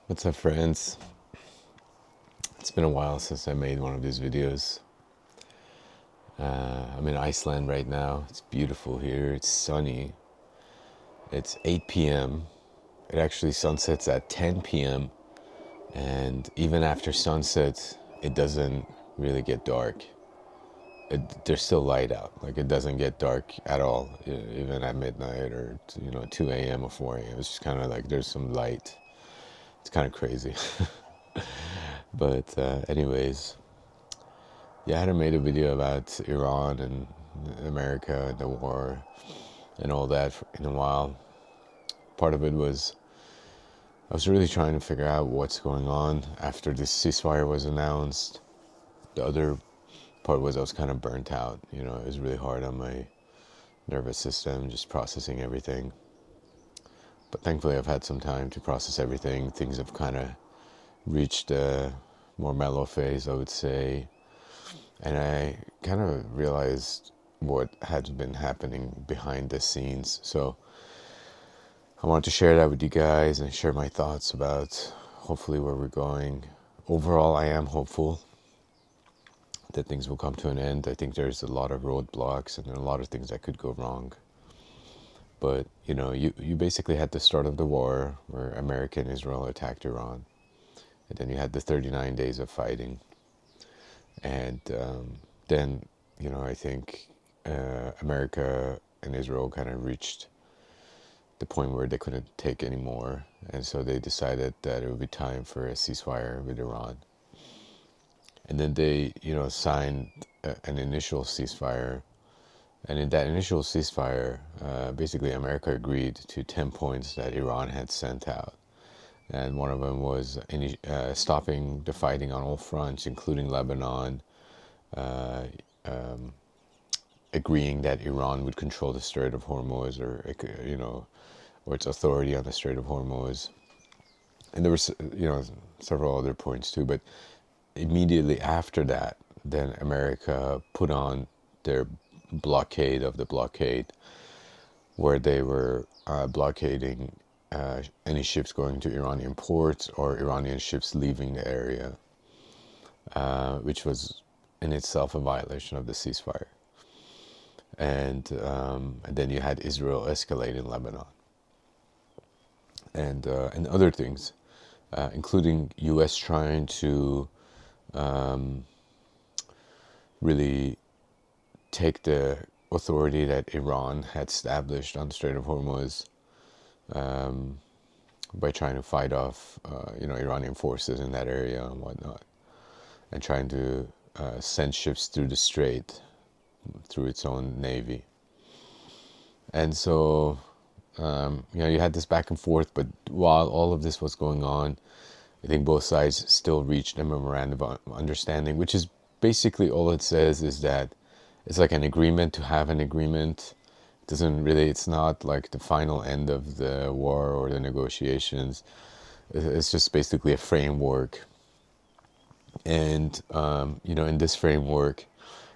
What's up, friends? It's been a while since I made one of these videos. I'm in Iceland right now. It's beautiful here. It's sunny. It's 8 p.m. It actually sunsets at 10 p.m. And even after sunset, it doesn't really get dark. There's still light out. Like it doesn't get dark at all, even at midnight or 2 a.m. or 4 a.m. It's just kind of like there's some light. It's kind of crazy. But anyways, yeah, I hadn't made a video about Iran and America and the war and all that in a while. Part of it was I was really trying to figure out what's going on after this ceasefire was announced. The other part was I was kind of burnt out. It was really hard on my nervous system, just processing everything. But thankfully, I've had some time to process everything. Things have kind of reached a more mellow phase, I would say. And I kind of realized what had been happening behind the scenes. So I wanted to share that with you guys and share my thoughts about hopefully where we're going. Overall, I am hopeful that things will come to an end. I think there's a lot of roadblocks and a lot of things that could go wrong. But, you basically had the start of the war where America and Israel attacked Iran. And then you had the 39 days of fighting. And then, I think America and Israel kind of reached the point where they couldn't take anymore, and so they decided that it would be time for a ceasefire with Iran. And then they, signed an initial ceasefire, and in that initial ceasefire, basically America agreed to 10 points that Iran had sent out. And one of them was stopping the fighting on all fronts, including Lebanon, uh, um, agreeing that Iran would control the Strait of Hormuz, or its authority on the Strait of Hormuz. And there were, several other points too. But immediately after that, then America put on their blockade of the blockade, where they were blockading any ships going to Iranian ports or Iranian ships leaving the area, which was in itself a violation of the ceasefire. And then you had Israel escalate in Lebanon, and other things, including U.S. trying to really take the authority that Iran had established on the Strait of Hormuz, by trying to fight off, Iranian forces in that area and whatnot, and trying to send ships through the strait through its own navy. And so, you had this back and forth, but while all of this was going on, I think both sides still reached a memorandum of understanding, which is basically all it says is that it's like an agreement to have an agreement. It doesn't really, it's not like the final end of the war or the negotiations. It's just basically a framework. And, in this framework,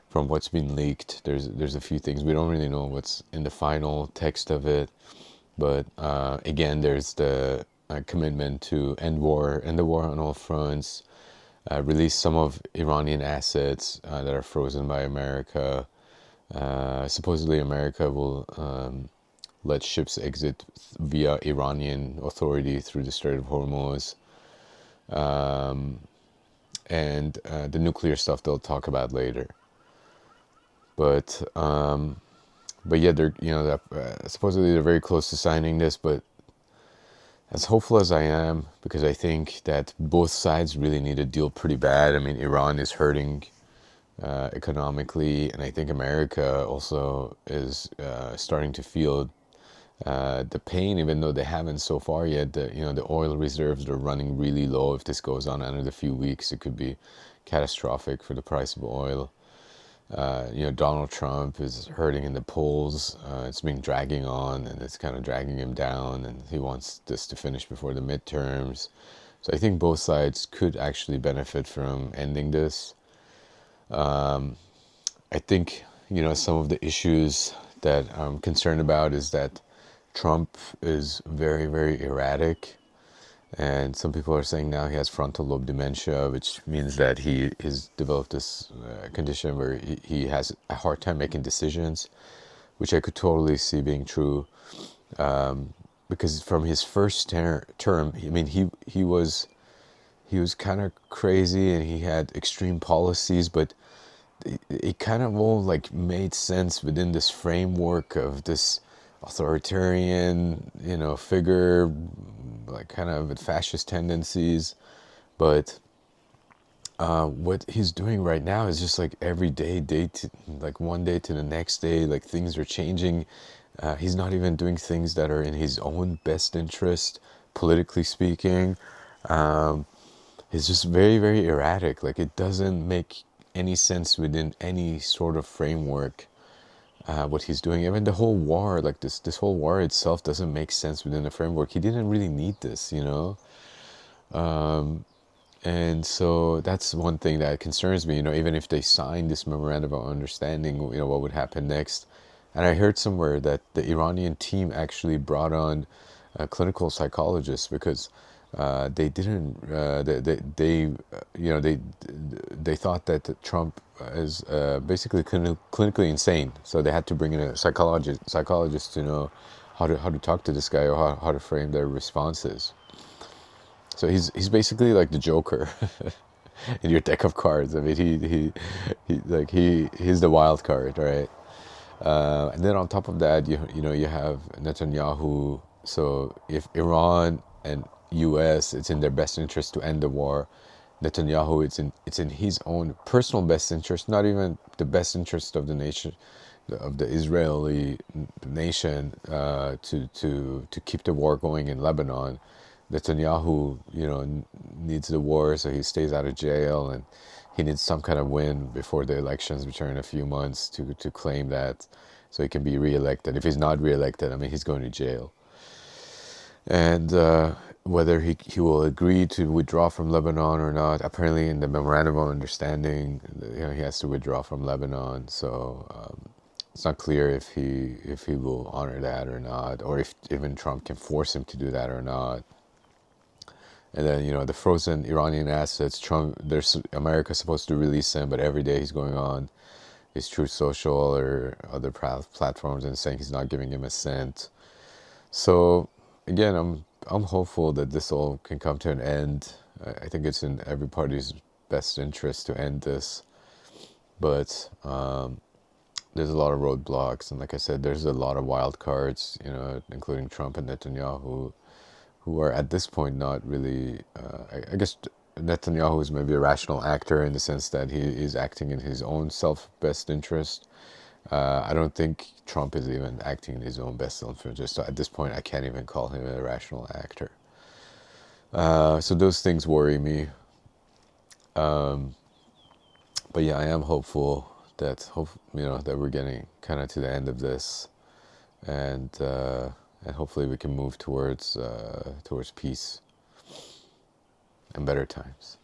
from what's been leaked, there's a few things. We don't really know what's in the final text of it. But again, there's the commitment to end the war on all fronts, release some of Iranian assets that are frozen by America. Supposedly, America will let ships exit via Iranian authority through the Strait of Hormuz, and the nuclear stuff they'll talk about later. But yeah, they're supposedly they're very close to signing this, but as hopeful as I am, because I think that both sides really need a deal pretty bad. I mean, Iran is hurting economically, and I think America also is starting to feel the pain, even though they haven't so far yet. The oil reserves are running really low. If this goes on another few weeks, it could be catastrophic for the price of oil. Donald Trump is hurting in the polls. It's been dragging on, and it's kind of dragging him down, and he wants this to finish before the midterms. So I think both sides could actually benefit from ending this. I think, some of the issues that I'm concerned about is that Trump is very, very erratic. And some people are saying now he has frontal lobe dementia, which means that he has developed this condition where he has a hard time making decisions, which I could totally see being true. Because from his first term, I mean, he was kind of crazy and he had extreme policies, but it kind of all like made sense within this framework of this authoritarian, figure, like kind of with fascist tendencies. But what he's doing right now is just like every day to like one day to the next day, like things are changing. He's not even doing things that are in his own best interest, politically speaking. He's just very, very erratic. Like it doesn't make any sense within any sort of framework. What he's doing, even the whole war, like this whole war itself doesn't make sense within the framework. He didn't really need this. And so that's one thing that concerns me, even if they sign this memorandum of understanding, what would happen next. And I heard somewhere that the Iranian team actually brought on clinical psychologists because they didn't, they thought that Trump is basically clinically insane. So they had to bring in a psychologist to know how to talk to this guy or how to frame their responses. So he's basically like the Joker in your deck of cards. I mean, he's the wild card, right? And then on top of that, you have Netanyahu. So if Iran and U.S. it's in their best interest to end the war, Netanyahu it's in his own personal best interest, not even the best interest of the nation, of the Israeli nation, to keep the war going in Lebanon. Netanyahu, needs the war, so he stays out of jail, and he needs some kind of win before the elections, which are in a few months, to claim that, so he can be reelected. If he's not reelected, I mean, he's going to jail. And whether he will agree to withdraw from Lebanon or not, apparently in the memorandum of understanding, he has to withdraw from Lebanon. So it's not clear if he will honor that or not, or if even Trump can force him to do that or not. And then the frozen Iranian assets. Trump, there's America's supposed to release them, but every day he's going on his Truth Social or other platforms and saying he's not giving him a cent. So again, I'm hopeful that this all can come to an end. I think it's in every party's best interest to end this, but there's a lot of roadblocks, and like I said, there's a lot of wild cards, including Trump and Netanyahu, who are at this point not really. I guess Netanyahu is maybe a rational actor in the sense that he is acting in his own self-best interest. I don't think Trump is even acting in his own best self-interest. So at this point, I can't even call him a rational actor. So those things worry me. But yeah, I am hopeful that we're getting kind of to the end of this, and hopefully we can move towards peace and better times.